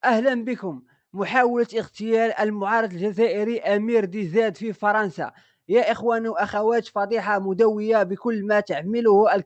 أهلا بكم. محاولة اغتيال المعارض الجزائري أمير ديزاد في فرنسا. يا إخوان وأخوات، فضيحة مدوية بكل ما تحمله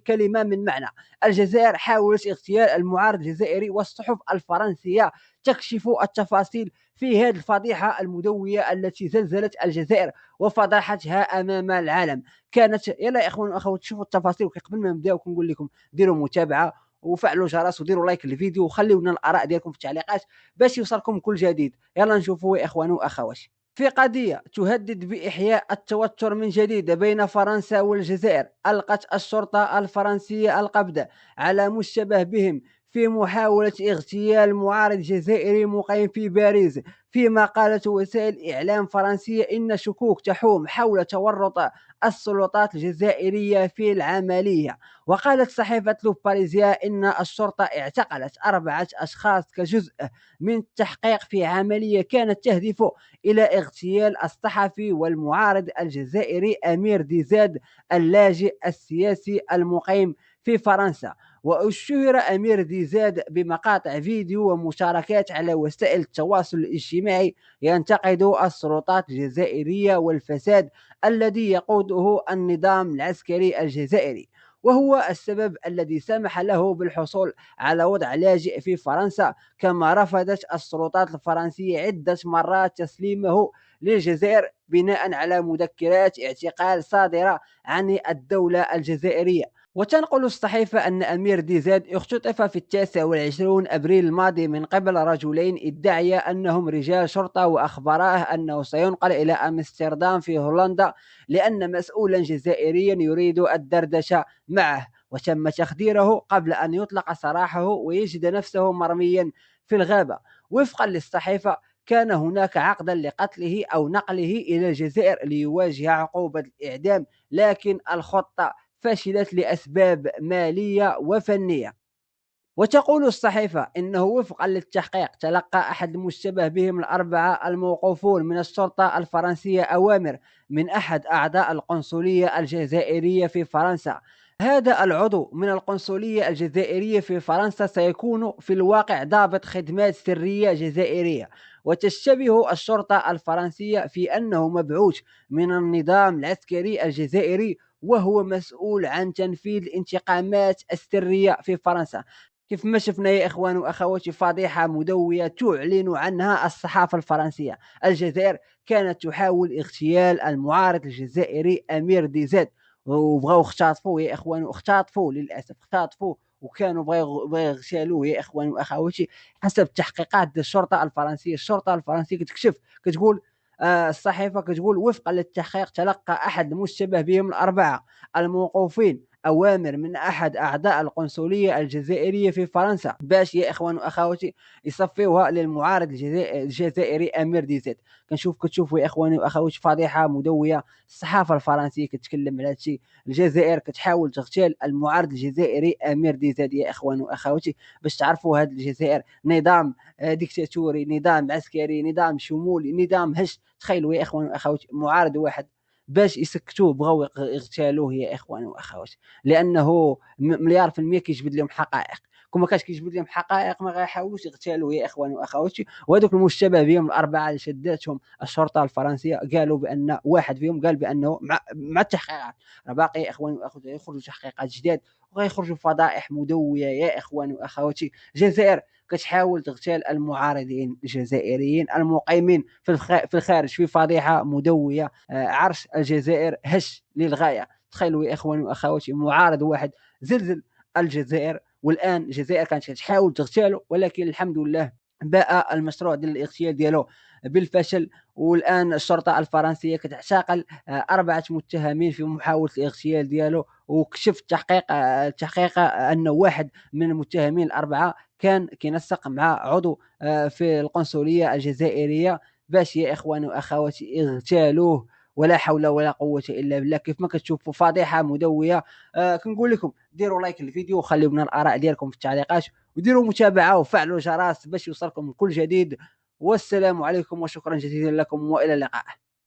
كلمة من معنى. الجزائر حاولت اغتيال المعارض الجزائري، والصحف الفرنسية تكشف التفاصيل في هذه الفضيحة المدوية التي زلزلت الجزائر وفضحتها أمام العالم. كانت يلا يا إخوان وأخوات، شوفوا التفاصيل. قبل ما نبداو كنقول لكم ديروا متابعة وفعلوا الجرس وديروا لايك للفيديو وخليوا لنا الاراء ديالكم في التعليقات باش يوصلكم كل جديد. يلا نشوفوا يا اخوان واخواتي. في قضية تهدد بإحياء التوتر من جديد بين فرنسا والجزائر، ألقت الشرطة الفرنسية القبض على مشتبه بهم في محاولة اغتيال معارض جزائري مقيم في باريس. فيما قالت وسائل إعلام فرنسية إن شكوك تحوم حول تورط السلطات الجزائرية في العملية. وقالت صحيفة لو باريزيا إن الشرطة اعتقلت 4 أشخاص كجزء من التحقيق في عملية كانت تهدف إلى اغتيال الصحفي والمعارض الجزائري أمير ديزاد اللاجئ السياسي المقيم في فرنسا. واشتهر أمير ديزاد بمقاطع فيديو ومشاركات على وسائل التواصل الاجتماعي ينتقد السلطات الجزائرية والفساد الذي يقوده النظام العسكري الجزائري، وهو السبب الذي سمح له بالحصول على وضع لاجئ في فرنسا. كما رفضت السلطات الفرنسية عدة مرات تسليمه للجزائر بناء على مذكرات اعتقال صادرة عن الدولة الجزائرية. وتنقل الصحيفة أن أمير ديزاد اختطف في 29 أبريل الماضي من قبل رجلين ادعيا أنهم رجال شرطة، وأخبراه أنه سينقل إلى أمستردام في هولندا لأن مسؤولا جزائريا يريد الدردشة معه. وتم تخديره قبل أن يطلق سراحه ويجد نفسه مرميا في الغابة. وفقا للصحيفة كان هناك عقدا لقتله أو نقله إلى الجزائر ليواجه عقوبة الإعدام، لكن الخطة فشلت لأسباب مالية وفنية. وتقول الصحيفة إنه وفقا للتحقيق تلقى أحد المشتبه بهم الأربعة الموقوفون من الشرطة الفرنسية أوامر من أحد أعضاء القنصلية الجزائرية في فرنسا. هذا العضو من القنصلية الجزائرية في فرنسا سيكون في الواقع ضابط خدمات سرية جزائرية، وتشتبه الشرطة الفرنسية في أنه مبعوث من النظام العسكري الجزائري، وهو مسؤول عن تنفيذ الانتقامات السرية في فرنسا. كيف ما شفنا يا إخوان وأخواتي، فضيحة مدوية تعلن عنها الصحافة الفرنسية. الجزائر كانت تحاول اغتيال المعارض الجزائري أمير ديزاد، وبغاو اختطفوه يا إخوان، واختطفوه للأسف اختطفوه، وكانوا بغاو يغتالوه يا إخوان وأخواتي. حسب تحقيقات ديال الشرطة الفرنسية، الشرطة الفرنسية كتكشف كتقول الصحيفة كتقول وفقا للتحقيق تلقى أحد المشتبه بهم الأربعة الموقوفين أوامر من أحد أعضاء القنصلية الجزائرية في فرنسا باش يا إخوان وأخواتي يصفيوها للمعارض الجزائري أمير ديزاد. كتشوفوا يا إخواني وأخواتي فضيحة مدوية. الصحافة الفرنسية كتكلم على هادشي، الجزائر كتحاول تغتال المعارض الجزائري أمير ديزاد يا إخوان وأخواتي. باش تعرفوا هاد الجزائر نظام ديكتاتوري، نظام عسكري، نظام شمولي، نظام هش. تخيلوا يا إخوان وأخواتي معارض واحد باش يسكتوه بغاو يغتالوه يا إخوان وأخواتي، لأنه مليار في المية كيجبد لهم حقائق. كون ما كانش كيجبد لهم حقائق ما غيحاولوش يغتالوه يا إخوان وأخواتي. وهذوك المشتبه بهم الأربعة اللي شداتهم الشرطة الفرنسية قالوا بأن واحد فيهم قال بأنه مع التحقيقات راه باقي يا إخوان وأخواتي يخرجوا تحقيقات جداد وغيخرجوا فضائح مدوية يا إخوان وأخواتي. الجزائر كتحاول تغتال المعارضين الجزائريين المقيمين في الخارج في فضيحة مدوية. عرش الجزائر هش للغاية. تخيلوا يا إخواني وأخواتي، معارض واحد زلزل الجزائر، والآن الجزائر كانت تحاول تغتاله، ولكن الحمد لله باء المشروع ديال الاغتيال ديالو بالفشل. والآن الشرطة الفرنسية كتعتقل 4 متهمين في محاولة الاغتيال ديالو. وكشف التحقيق أن واحد من المتهمين الأربعة كان كينسق مع عضو في القنصلية الجزائرية باش يا إخواني وأخواتي اغتالوه. ولا حول ولا قوة إلا بالله. كيف ما كتشوفوا فضيحة مدوية. كنقول لكم ديروا لايك للفيديو وخليوا لنا الآراء ديالكم في التعليقات، وديروا متابعة وفعلوا الجرس باش يوصلكم كل جديد. والسلام عليكم وشكرا جزيلا لكم وإلى اللقاء.